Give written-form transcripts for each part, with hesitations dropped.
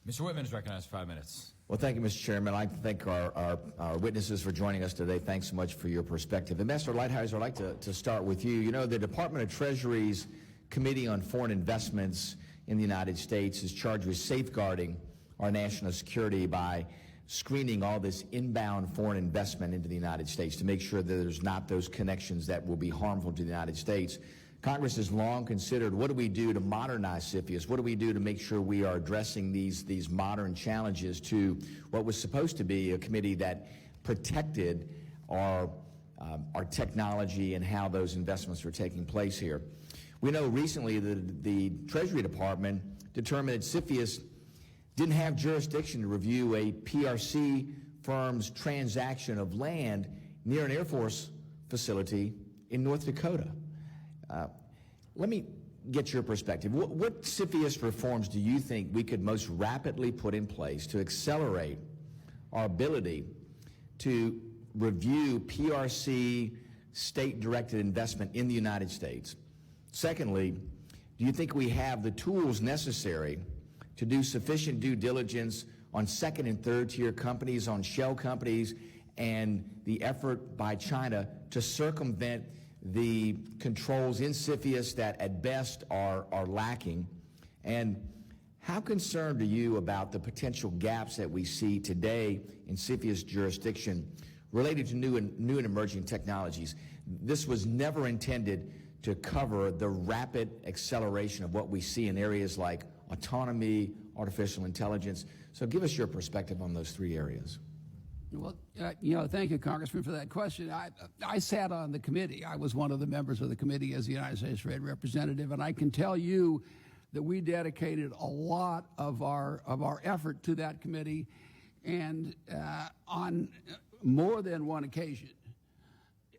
Mr. Whitman is recognized for 5 minutes. Well, thank you, Mr. Chairman. I'd like to thank our witnesses for joining us today. Thanks so much for your perspective. Ambassador Lighthizer, I'd like to start with you. You know, the Department of Treasury's Committee on Foreign Investments in the United States is charged with safeguarding our national security by screening all this inbound foreign investment into the United States to make sure that there's not those connections that will be harmful to the United States. Congress has long considered, what do we do to modernize CFIUS? What do we do to make sure we are addressing these modern challenges to what was supposed to be a committee that protected our technology and how those investments are taking place here? We know recently that the Treasury Department determined that CFIUS didn't have jurisdiction to review a PRC firm's transaction of land near an Air Force facility in North Dakota. Let me get your perspective. What CFIUS reforms do you think we could most rapidly put in place to accelerate our ability to review PRC state-directed investment in the United States? Secondly, do you think we have the tools necessary to do sufficient due diligence on second and third tier companies, on shell companies, and the effort by China to circumvent the controls in CFIUS that at best are lacking? And how concerned are you about the potential gaps that we see today in CFIUS jurisdiction related to new and emerging technologies? This was never intended to cover the rapid acceleration of what we see in areas like autonomy, artificial intelligence. So give us your perspective on those three areas. Well, thank you, Congressman, for that question. I sat on the committee. I was one of the members of the committee as the United States Trade Representative, and I can tell you that we dedicated a lot of our effort to that committee, and on more than one occasion,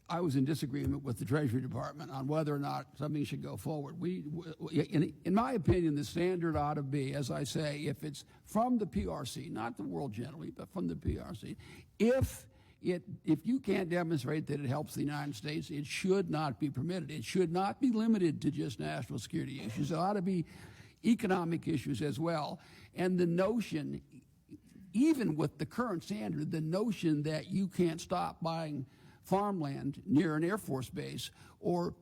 I was in disagreement with the Treasury Department on whether or not something should go forward. In my opinion, the standard ought to be, as I say, if it's from the PRC, not the world generally, but from the PRC, if you can't demonstrate that it helps the United States, it should not be permitted. It should not be limited to just national security issues. It ought to be economic issues as well. And the notion, even with the current standard, the notion that you can't stop buying farmland near an Air Force base or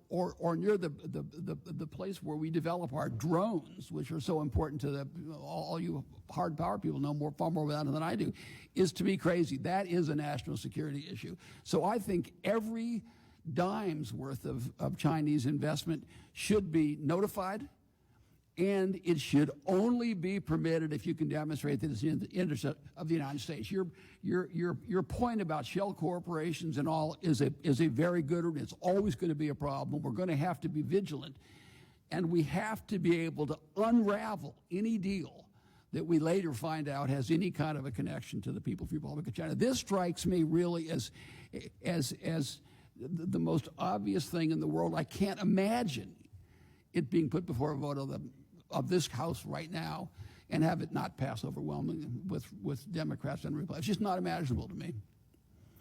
near the place where we develop our drones, which are so important to all you hard power people know far more about it than I do, is to me crazy. That is a national security issue. So I think every dime's worth of Chinese investment should be notified, and it should only be permitted if you can demonstrate that it's in the interest of the United States. Your point about shell corporations and all is a very good one. It's always going to be a problem. We're going to have to be vigilant, and we have to be able to unravel any deal that we later find out has any kind of a connection to the People's Republic of China. This strikes me really as the most obvious thing in the world. I can't imagine it being put before a vote of this House right now and have it not pass overwhelmingly with Democrats and Republicans. It's just not imaginable to me.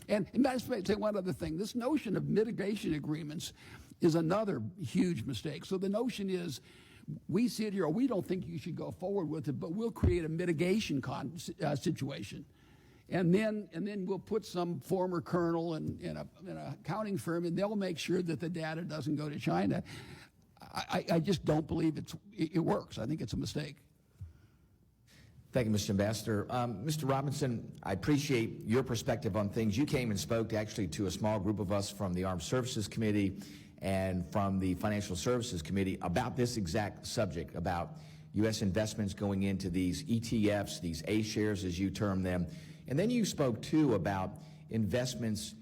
And I just say one other thing. This notion of mitigation agreements is another huge mistake. So the notion is, we sit here, we don't think you should go forward with it, but we'll create a mitigation situation. And then we'll put some former colonel in an accounting firm, and they'll make sure that the data doesn't go to China. I just don't believe it works. I think it's a mistake. Thank you, Mr. Ambassador. Mr. Robinson, I appreciate your perspective on things. You came and spoke actually to a small group of us from the Armed Services Committee and from the Financial Services Committee about this exact subject, about U.S. investments going into these ETFs, these A-shares as you term them. And then you spoke, too, about investments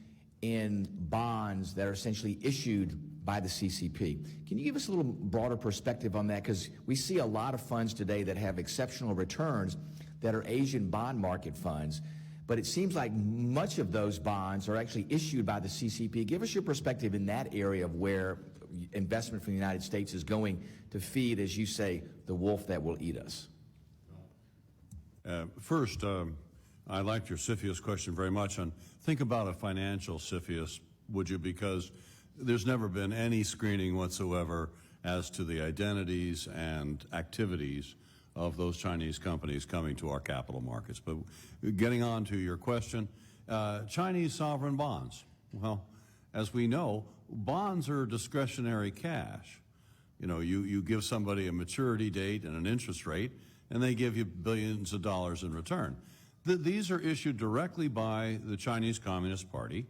in bonds that are essentially issued by the CCP. Can you give us a little broader perspective on that? Because we see a lot of funds today that have exceptional returns that are Asian bond market funds, but it seems like much of those bonds are actually issued by the CCP. Give us your perspective in that area of where investment from the United States is going to feed, as you say, the wolf that will eat us. First, I liked your CFIUS question very much. And think about a financial CFIUS, would you? Because there's never been any screening whatsoever as to the identities and activities of those Chinese companies coming to our capital markets. But getting on to your question, Chinese sovereign bonds. Well, as we know, bonds are discretionary cash. You know, you give somebody a maturity date and an interest rate, and they give you billions of dollars in return. These are issued directly by the Chinese Communist Party.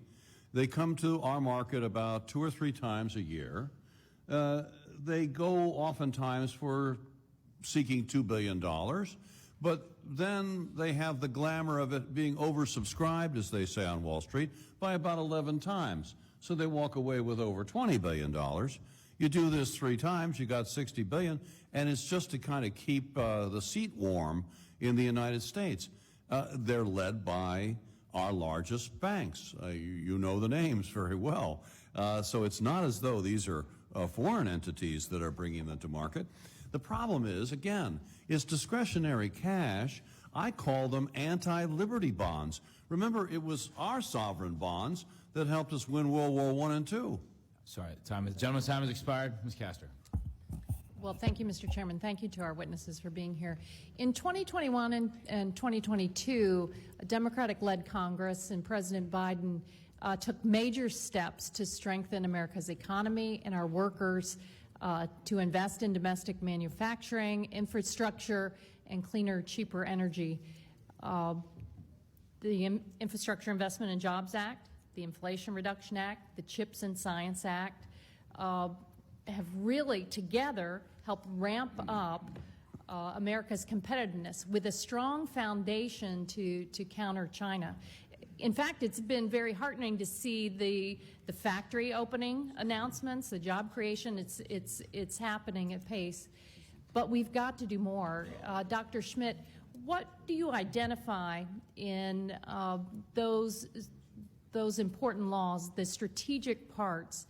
They come to our market about 2 or 3 times a year. They go oftentimes for seeking $2 billion, but then they have the glamour of it being oversubscribed, as they say on Wall Street, by about 11 times. So they walk away with over $20 billion. You do this 3 times, you got $60 billion, and it's just to kind of keep the seat warm in the United States. They're led by our largest banks. You know the names very well. So it's not as though these are foreign entities that are bringing them to market. The problem is, again, it's discretionary cash. I call them anti-liberty bonds. Remember, it was our sovereign bonds that helped us win World War I and II. Sorry, gentleman's time has expired. Ms. Castor. Well, thank you, Mr. Chairman. Thank you to our witnesses for being here. In 2021 and 2022, a Democratic-led Congress and President Biden took major steps to strengthen America's economy and our workers, to invest in domestic manufacturing, infrastructure, and cleaner, cheaper energy. The Infrastructure Investment and Jobs Act, the Inflation Reduction Act, the CHIPS and Science Act have really together helped ramp up America's competitiveness with a strong foundation to counter China. In fact, it's been very heartening to see the factory opening announcements, the job creation. It's happening at pace, but we've got to do more. Dr. Schmidt, what do you identify in those important laws, the strategic parts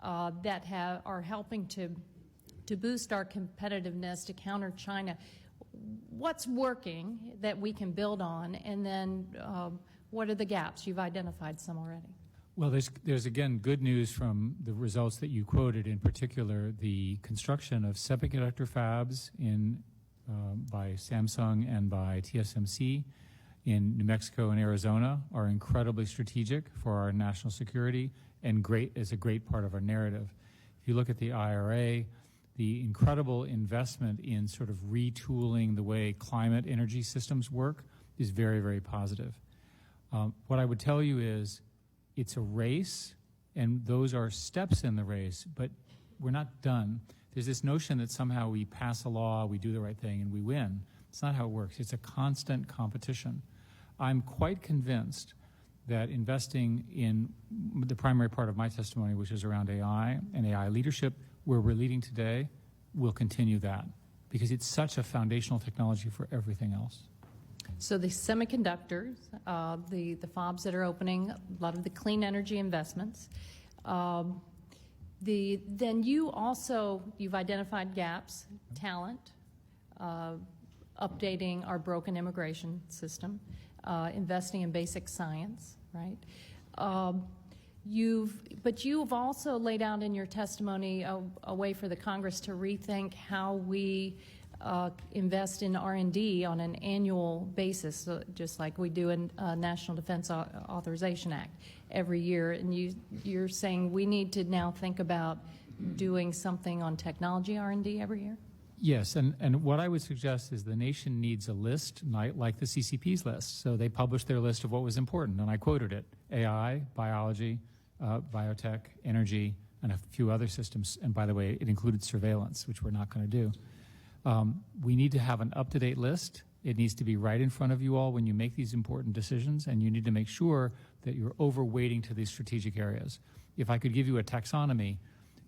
that are helping to boost our competitiveness, to counter China? What's working that we can build on, and then what are the gaps? You've identified some already. Well, there's again good news from the results that you quoted, in particular the construction of semiconductor fabs by Samsung and by TSMC in New Mexico and Arizona are incredibly strategic for our national security and is a great part of our narrative. If you look at the IRA, the incredible investment in sort of retooling the way climate energy systems work is very, very positive. What I would tell you is it's a race, and those are steps in the race, but we're not done. There's this notion that somehow we pass a law, we do the right thing, and we win. It's not how it works. It's a constant competition. I'm quite convinced that investing in the primary part of my testimony, which is around AI and AI leadership, where we're leading today, will continue that, because it's such a foundational technology for everything else. So the semiconductors, the fobs that are opening, a lot of the clean energy investments. Then you've identified gaps, talent, updating our broken immigration system, investing in basic science, right? But you've also laid out in your testimony a way for the Congress to rethink how we invest in R&D on an annual basis, just like we do in National Defense Authorization Act every year. And you're saying we need to now think about doing something on technology R&D every year? Yes, and what I would suggest is the nation needs a list, like the CCP's list. So they published their list of what was important, and I quoted it: AI, biology, biotech, energy, and a few other systems. And by the way, it included surveillance, which we're not going to do. We need to have an up-to-date list. It needs to be right in front of you all when you make these important decisions, and you need to make sure that you're overweighting to these strategic areas. If I could give you a taxonomy,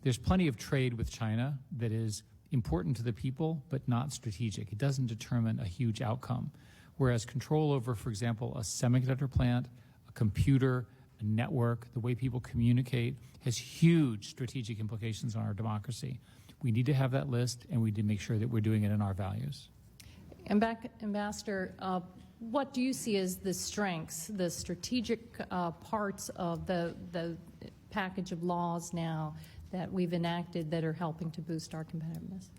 there's plenty of trade with China that is important to the people, but not strategic. It doesn't determine a huge outcome. Whereas control over, for example, a semiconductor plant, a computer, a network, the way people communicate, has huge strategic implications on our democracy. We need to have that list, and we need to make sure that we're doing it in our values. Ambassador, what do you see as the strengths, the strategic parts of the package of laws now that we've enacted that are helping to boost our competitiveness?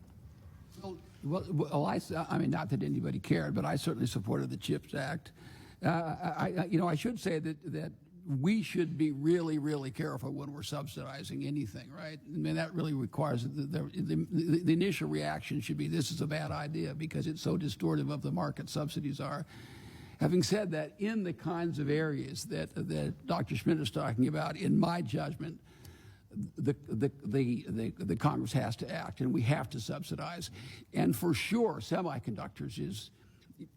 Well, I mean, not that anybody cared, but I certainly supported the CHIPS Act. I should say that we should be really, really careful when we're subsidizing anything, right? I mean, that really requires the initial reaction should be this is a bad idea because it's so distortive of the market subsidies are. Having said that, in the kinds of areas that Dr. Schmidt is talking about, in my judgment, the Congress has to act, and we have to subsidize. And for sure, semiconductors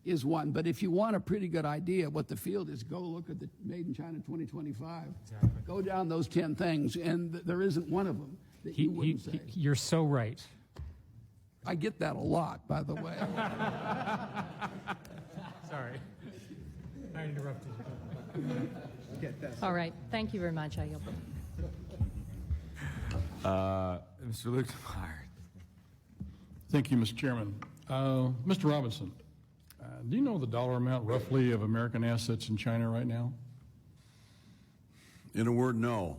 is one. But if you want a pretty good idea of what the field is, go look at the Made in China 2025. Exactly. Go down those 10 things, and there isn't one of them that you wouldn't say. You're so right. I get that a lot, by the way. Sorry. I interrupted you. All right, thank you very much. I yield. Mr. Luke Meyer. Thank you, Mr. Chairman. Mr. Robinson, do you know the dollar amount roughly of American assets in China right now? In a word, no.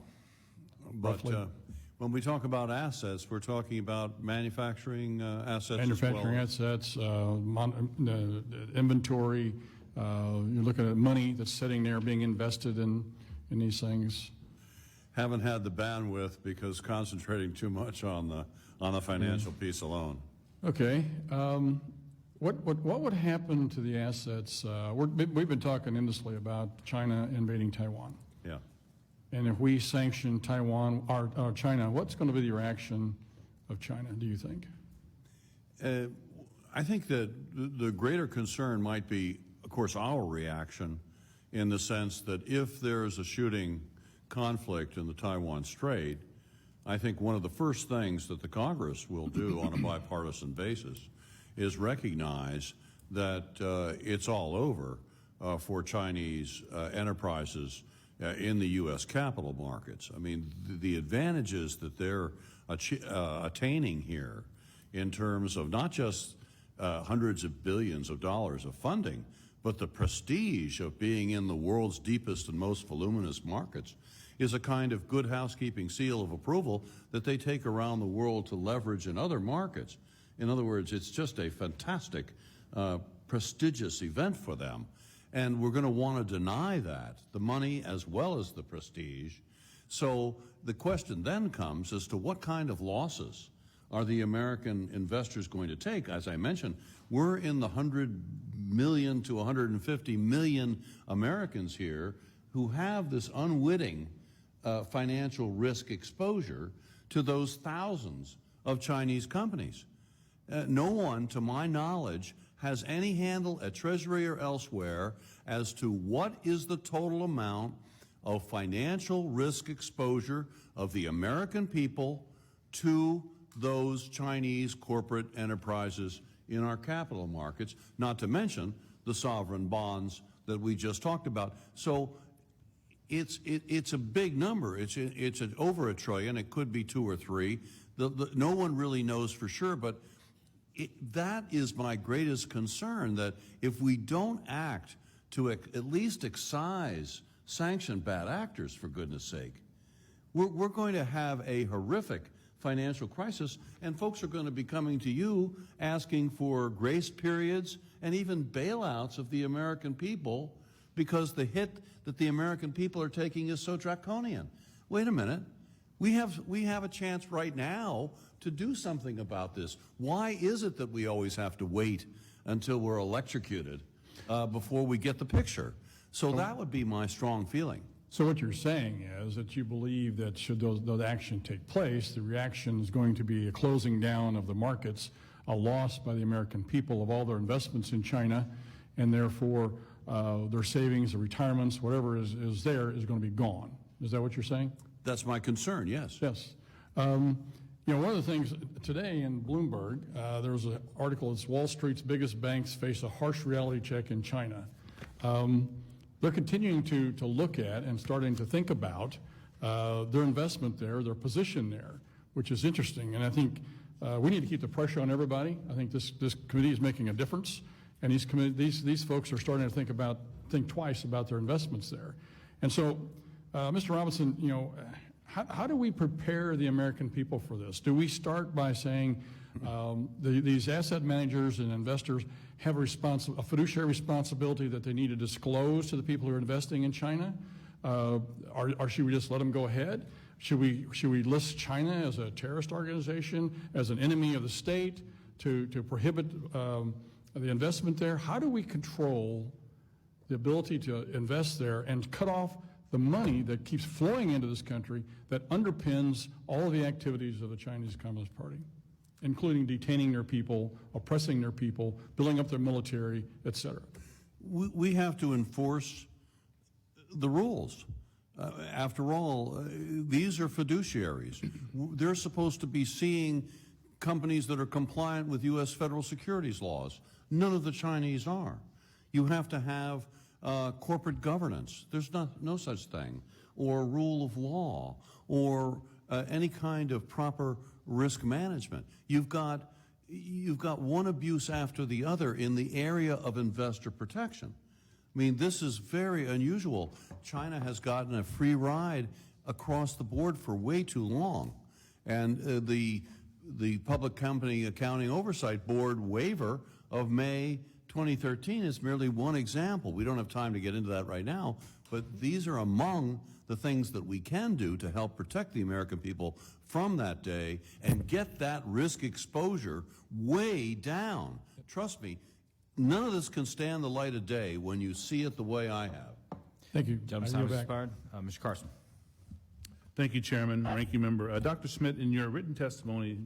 But Roughly. when we talk about assets, we're talking about manufacturing assets Manufacturing as well. assets, inventory, you're looking at money that's sitting there being invested in these things. Haven't had the bandwidth because concentrating too much on the financial piece alone. Okay. What would happen to the assets? We've been talking endlessly about China invading Taiwan. Yeah. And if we sanction Taiwan or China, what's going to be the reaction of China, do you think? I think that the greater concern might be, of course, our reaction in the sense that if there's a shooting conflict in the Taiwan Strait, I think one of the first things that the Congress will do on a bipartisan basis is recognize that it's all over for Chinese enterprises in the U.S. capital markets. I mean, the advantages that they're attaining here in terms of not just hundreds of billions of dollars of funding, but the prestige of being in the world's deepest and most voluminous markets is a kind of good housekeeping seal of approval that they take around the world to leverage in other markets. In other words, it's just a fantastic, prestigious event for them. And we're going to want to deny that, the money as well as the prestige. So the question then comes as to what kind of losses are the American investors going to take? As I mentioned, we're in the 100 million to 150 million Americans here who have this unwitting financial risk exposure to those thousands of Chinese companies. No one, to my knowledge, has any handle at Treasury or elsewhere as to what is the total amount of financial risk exposure of the American people to those Chinese corporate enterprises in our capital markets, not to mention the sovereign bonds that we just talked about. So it's a big number. It's over $1 trillion. It could be 2 or 3. No one really knows for sure, but that is my greatest concern, that if we don't act to at least excise, sanction bad actors, for goodness sake, we're going to have a horrific financial crisis, and folks are going to be coming to you asking for grace periods and even bailouts of the American people because the hit that the American people are taking is so draconian. Wait a minute. We have a chance right now to do something about this. Why is it that we always have to wait until we're electrocuted before we get the picture? So that would be my strong feeling. So what you're saying is that you believe that should those actions take place, the reaction is going to be a closing down of the markets, a loss by the American people of all their investments in China, and therefore their savings, their retirements, whatever is there is going to be gone. Is that what you're saying? That's my concern, yes. Yes. One of the things today in Bloomberg, there was an article, it's Wall Street's biggest banks face a harsh reality check in China. They're continuing to look at and starting to think about their investment there, their position there, which is interesting. And I think we need to keep the pressure on everybody. I think this committee is making a difference, and these folks are starting to think twice about their investments there. And so, Mr. Robinson, how do we prepare the American people for this? Do we start by saying, These asset managers and investors have a fiduciary responsibility that they need to disclose to the people who are investing in China. Or should we just let them go ahead? Should we list China as a terrorist organization, as an enemy of the state, to prohibit the investment there? How do we control the ability to invest there and cut off the money that keeps flowing into this country that underpins all of the activities of the Chinese Communist Party, including detaining their people, oppressing their people, building up their military, et cetera? We have to enforce the rules. After all, these are fiduciaries. They're supposed to be seeing companies that are compliant with U.S. federal securities laws. None of the Chinese are. You have to have corporate governance. There's no such thing, or rule of law, or any kind of proper risk management. You've got one abuse after the other in the area of investor protection. I mean, this is very unusual. China has gotten a free ride across the board for way too long, and the Public Company Accounting Oversight Board waiver of May 2013 is merely one example. We don't have time to get into that right now, but these are among the things that we can do to help protect the American people from that day and get that risk exposure way down. Trust me, none of this can stand the light of day when you see it the way I have. Thank you. Gentleman's I time yield has back. expired. Mr. Carson. Thank you, Chairman, Ranking Member. Dr. Smith, in your written testimony,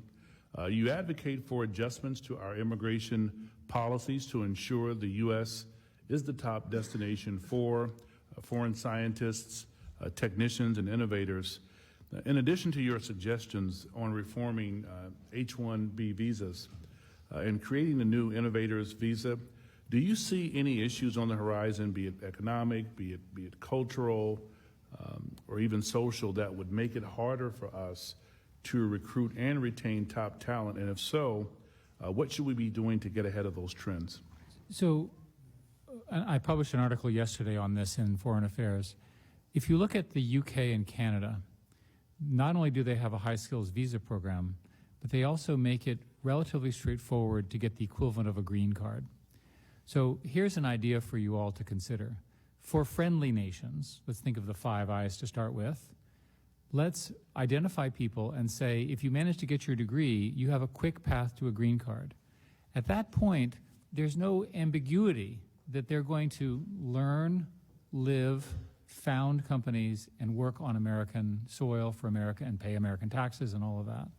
you advocate for adjustments to our immigration policies to ensure the U.S. is the top destination for foreign scientists, technicians, and innovators. In addition to your suggestions on reforming H-1B visas and creating the new innovators visa, do you see any issues on the horizon, be it economic, be it cultural, or even social, that would make it harder for us to recruit and retain top talent? And if so, what should we be doing to get ahead of those trends? So I published an article yesterday on this in Foreign Affairs. If you look at the UK and Canada, not only do they have a high skills visa program, but they also make it relatively straightforward to get the equivalent of a green card. So here's an idea for you all to consider. For friendly nations, let's think of the Five Eyes to start with. Let's identify people and say, if you manage to get your degree, you have a quick path to a green card. At that point, there's no ambiguity that they're going to learn, live, found companies, and work on American soil for America and pay American taxes and all of that.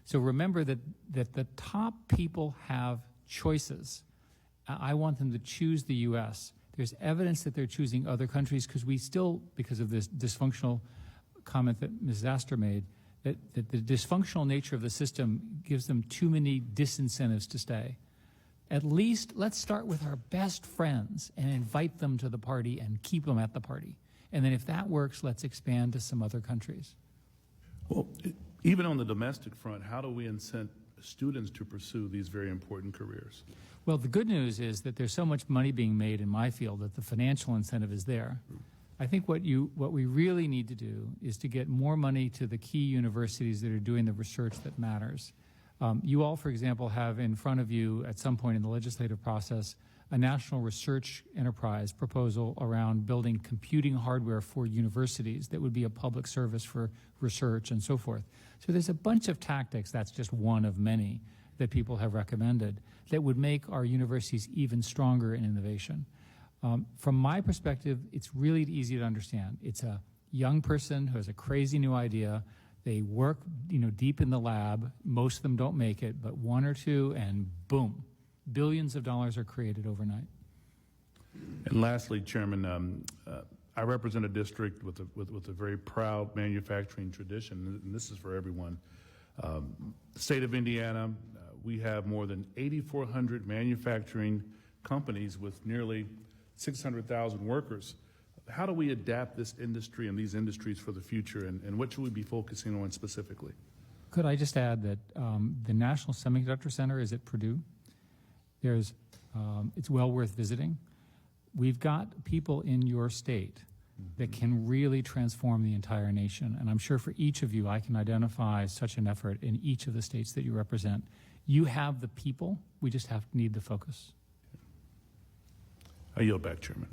So remember that the top people have choices. I want them to choose the U.S. There's evidence that they're choosing other countries because we still, because of this dysfunctional comment that Ms. Astor made, that the dysfunctional nature of the system gives them too many disincentives to stay. At least let's start with our best friends and invite them to the party and keep them at the party. And then if that works, let's expand to some other countries. Well, even on the domestic front, how do we incent students to pursue these very important careers? Well, the good news is that there's so much money being made in my field that the financial incentive is there. I think what we really need to do is to get more money to the key universities that are doing the research that matters. You all, for example, have in front of you at some point in the legislative process a national research enterprise proposal around building computing hardware for universities that would be a public service for research and so forth. So there's a bunch of tactics, that's just one of many, that people have recommended that would make our universities even stronger in innovation. From my perspective, it's really easy to understand. It's a young person who has a crazy new idea. They work, deep in the lab. Most of them don't make it, but one or two, and boom, billions of dollars are created overnight. And lastly, Chairman, I represent a district with a very proud manufacturing tradition, and this is for everyone. The state of Indiana, we have more than 8,400 manufacturing companies with nearly 600,000 workers. How do we adapt this industry and these industries for the future, and what should we be focusing on specifically? Could I just add that the National Semiconductor Center is at Purdue. It's well worth visiting. We've got people in your state that can really transform the entire nation, and I'm sure for each of you I can identify such an effort in each of the states that you represent. You have the people. We just need the focus. I yield back, Chairman.